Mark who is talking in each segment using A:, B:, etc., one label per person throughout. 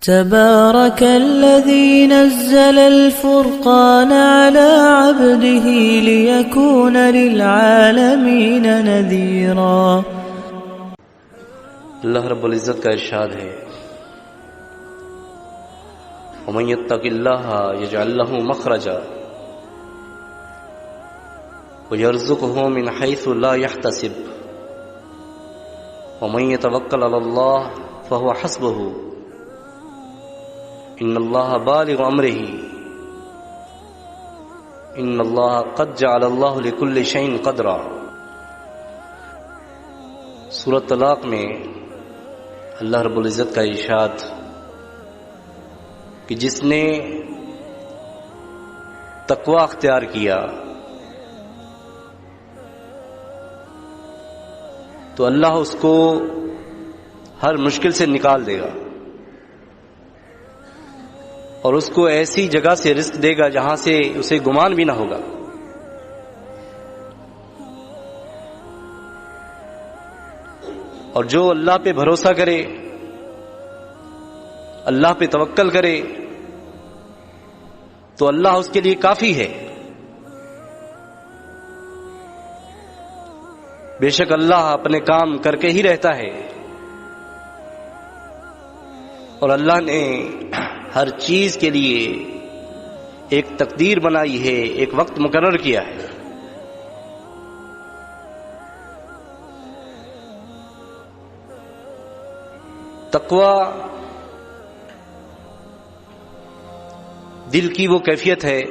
A: تبارك الذي نزل الفرقان على عبده ليكون للعالمين نذيرا۔
B: اللہ رب العزت کا ارشاد ہے، ومن يتق الله يجعل له مخرجا ويرزقه من حيث لا يحتسب ومن يتوكل على الله فهو حسبه ان الله بالغ امره ان الله قد جعل الله لكل شيء قدرا۔ سورۃ طلاق میں اللہ رب العزت کا ارشاد کہ جس نے تقوی اختیار کیا تو اللہ اس کو ہر مشکل سے نکال دے گا اور اس کو ایسی جگہ سے رزق دے گا جہاں سے اسے گمان بھی نہ ہوگا۔ اور جو اللہ پہ بھروسہ کرے، اللہ پہ توکل کرے تو اللہ اس کے لیے کافی ہے۔ بے شک اللہ اپنے کام کر کے ہی رہتا ہے اور اللہ نے ہر چیز کے لیے ایک تقدیر بنائی ہے، ایک وقت مقرر کیا ہے۔ تقوی دل کی وہ کیفیت ہے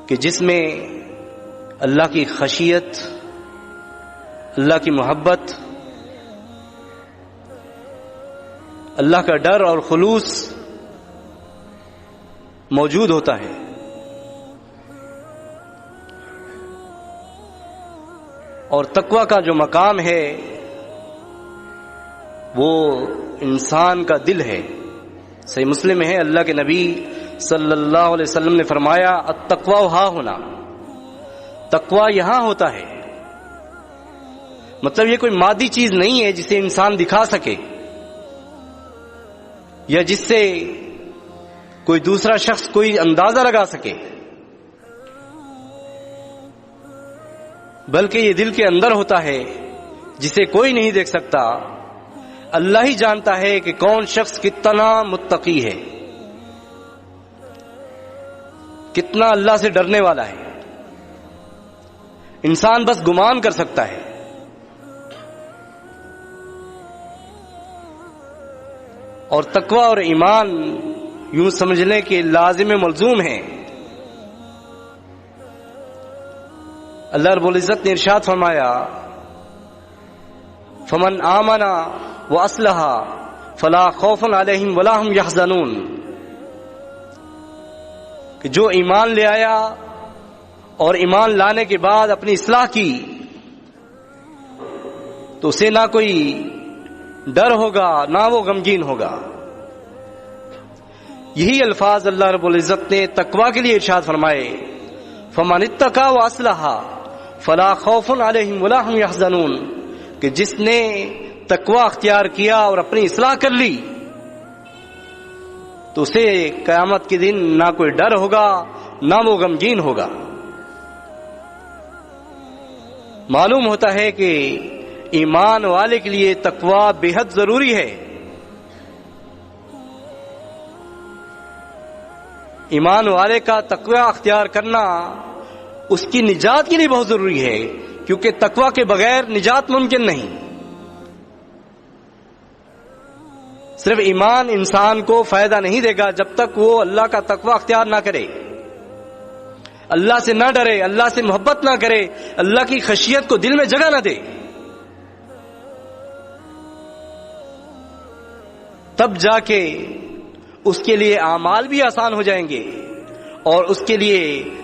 B: کہ جس میں اللہ کی خشیت، اللہ کی محبت، اللہ کا ڈر اور خلوص موجود ہوتا ہے۔ اور تقوی کا جو مقام ہے وہ انسان کا دل ہے۔ صحیح مسلم میں ہے، اللہ کے نبی صلی اللہ علیہ وسلم نے فرمایا التقوی ہاں ہونا، تقوی یہاں ہوتا ہے۔ مطلب یہ کوئی مادی چیز نہیں ہے جسے انسان دکھا سکے یا جس سے کوئی دوسرا شخص کوئی اندازہ لگا سکے، بلکہ یہ دل کے اندر ہوتا ہے جسے کوئی نہیں دیکھ سکتا۔ اللہ ہی جانتا ہے کہ کون شخص کتنا متقی ہے، کتنا اللہ سے ڈرنے والا ہے۔ انسان بس گمان کر سکتا ہے۔ اور تقوی اور ایمان یوں سمجھنے کے لازم ملزوم ہیں۔ اللہ رب العزت نے ارشاد فرمایا فمن آمن واصلح فلا خوف علیہم ولا هم يحزنون، کہ جو ایمان لے آیا اور ایمان لانے کے بعد اپنی اصلاح کی تو اسے نہ کوئی ڈر ہوگا نہ وہ غمگین ہوگا۔ یہی الفاظ اللہ رب العزت نے تقوی کے لیے ارشاد فرمائے فمن اتقى واصلح فلا خوف علیہم ولا هم يحزنون، کہ جس نے تقوی اختیار کیا اور اپنی اصلاح کر لی تو اسے قیامت کے دن نہ کوئی ڈر ہوگا نہ وہ غمگین ہوگا۔ معلوم ہوتا ہے کہ ایمان والے کے لیے تقوی بے حد ضروری ہے۔ ایمان والے کا تقوی اختیار کرنا اس کی نجات کے لیے بہت ضروری ہے، کیونکہ تقوی کے بغیر نجات ممکن نہیں۔ صرف ایمان انسان کو فائدہ نہیں دے گا جب تک وہ اللہ کا تقوی اختیار نہ کرے، اللہ سے نہ ڈرے، اللہ سے محبت نہ کرے، اللہ کی خشیت کو دل میں جگہ نہ دے، تب جا کے اس کے لیے اعمال بھی آسان ہو جائیں گے اور اس کے لیے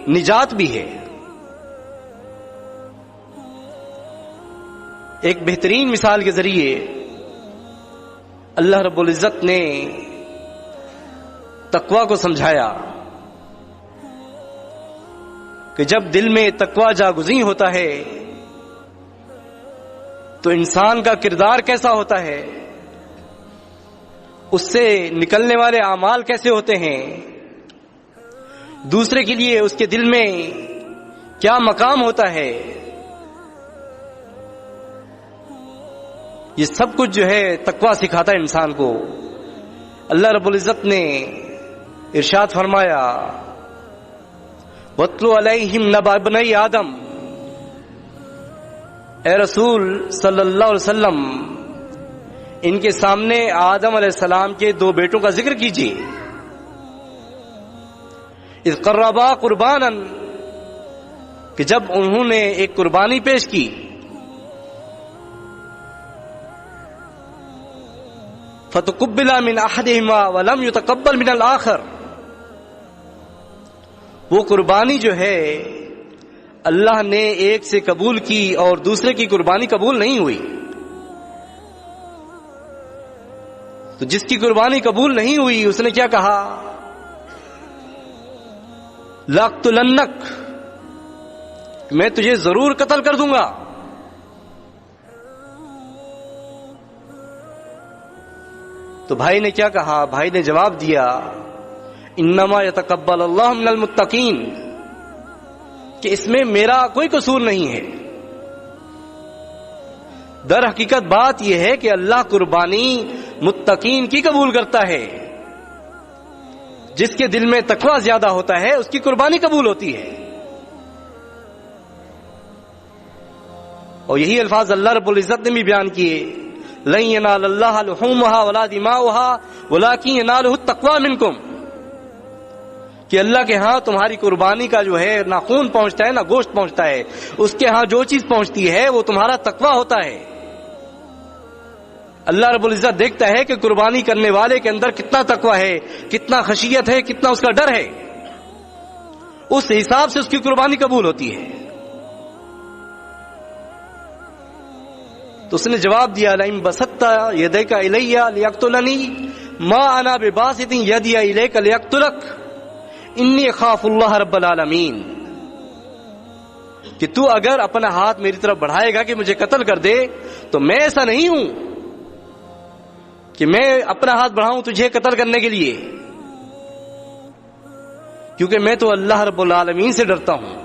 B: نجات بھی ہے۔ ایک بہترین مثال کے ذریعے اللہ رب العزت نے تقوی کو سمجھایا کہ جب دل میں تقوی جاگزیں ہوتا ہے تو انسان کا کردار کیسا ہوتا ہے، اس سے نکلنے والے اعمال کیسے ہوتے ہیں، دوسرے کے لیے اس کے دل میں کیا مقام ہوتا ہے، یہ سب کچھ جو ہے تقویٰ سکھاتا ہے انسان کو۔ اللہ رب العزت نے ارشاد فرمایا وَاتْلُ عَلَيْهِمْ نَبَأَ ابْنَيْ آدم، اے رسول صلی اللہ علیہ وسلم ان کے سامنے آدم علیہ السلام کے 2 بیٹوں کا ذکر کیجیے۔ اذ قربا قربانا، کہ جب انہوں نے ایک قربانی پیش کی، فتقبل من احدهما ولم يتقبل من الاخر، وہ قربانی جو ہے اللہ نے ایک سے قبول کی اور دوسرے کی قربانی قبول نہیں ہوئی۔ تو جس کی قربانی قبول نہیں ہوئی اس نے کیا کہا، لَأَقْتُلَنَّكَ، میں تجھے ضرور قتل کر دوں گا۔ تو بھائی نے کیا کہا، بھائی نے جواب دیا انما یتقبل اللہ من المتقین، کہ اس میں میرا کوئی قصور نہیں ہے۔ در حقیقت بات یہ ہے کہ اللہ قربانی متقین کی قبول کرتا ہے، جس کے دل میں تقویٰ زیادہ ہوتا ہے اس کی قربانی قبول ہوتی ہے۔ اور یہی الفاظ اللہ رب العزت نے بھی بیان کیے، لن ینال اللہ لحومها ولا دماؤها ولکن ینالہ التقویٰ منکم، کہ اللہ کے ہاں تمہاری قربانی کا جو ہے نہ خون پہنچتا ہے نہ گوشت پہنچتا ہے، اس کے ہاں جو چیز پہنچتی ہے وہ تمہارا تقویٰ ہوتا ہے۔ اللہ رب العزت دیکھتا ہے کہ قربانی کرنے والے کے اندر کتنا تقویٰ ہے، کتنا خشیت ہے، کتنا اس کا ڈر ہے، اس حساب سے اس کی قربانی قبول ہوتی ہے۔ تو اس نے جواب دیا لئن بسطت یدیک الی لیقتلنی ما انا بباسط یدی الیک لیقتلک انی اخاف اللہ رب العالمین، کہ تو اگر اپنا ہاتھ میری طرف بڑھائے گا کہ مجھے قتل کر دے تو میں ایسا نہیں ہوں کہ میں اپنا ہاتھ بڑھاؤں تجھے قتل کرنے کے لیے، کیونکہ میں تو اللہ رب العالمین سے ڈرتا ہوں۔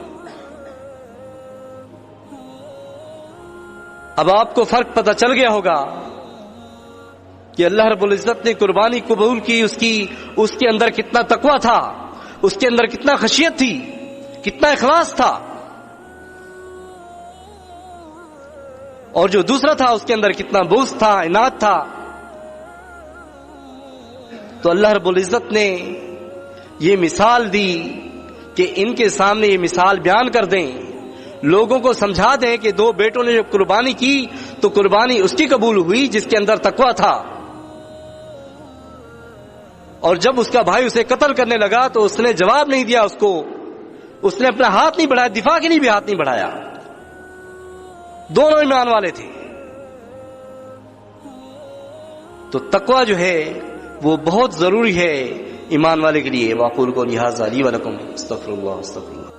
B: اب آپ کو فرق پتہ چل گیا ہوگا کہ اللہ رب العزت نے قربانی قبول کی، اس کے اندر کتنا تقویٰ تھا، اس کے اندر کتنا خشیت تھی، کتنا اخلاص تھا، اور جو دوسرا تھا اس کے اندر کتنا بغض تھا، عناد تھا۔ تو اللہ رب العزت نے یہ مثال دی کہ ان کے سامنے یہ مثال بیان کر دیں، لوگوں کو سمجھا دیں کہ 2 بیٹوں نے جو قربانی کی تو قربانی اس کی قبول ہوئی جس کے اندر تقویٰ تھا، اور جب اس کا بھائی اسے قتل کرنے لگا تو اس نے جواب نہیں دیا، اس نے اپنا ہاتھ نہیں بڑھایا، دفاع کے لیے بھی ہاتھ نہیں بڑھایا۔ دونوں ایمان والے تھے۔ تو تقویٰ جو ہے وہ بہت ضروری ہے ایمان والے کے لیے۔ واقول قولی ھذا لی ولکم استغفر اللہ استغفر اللہ۔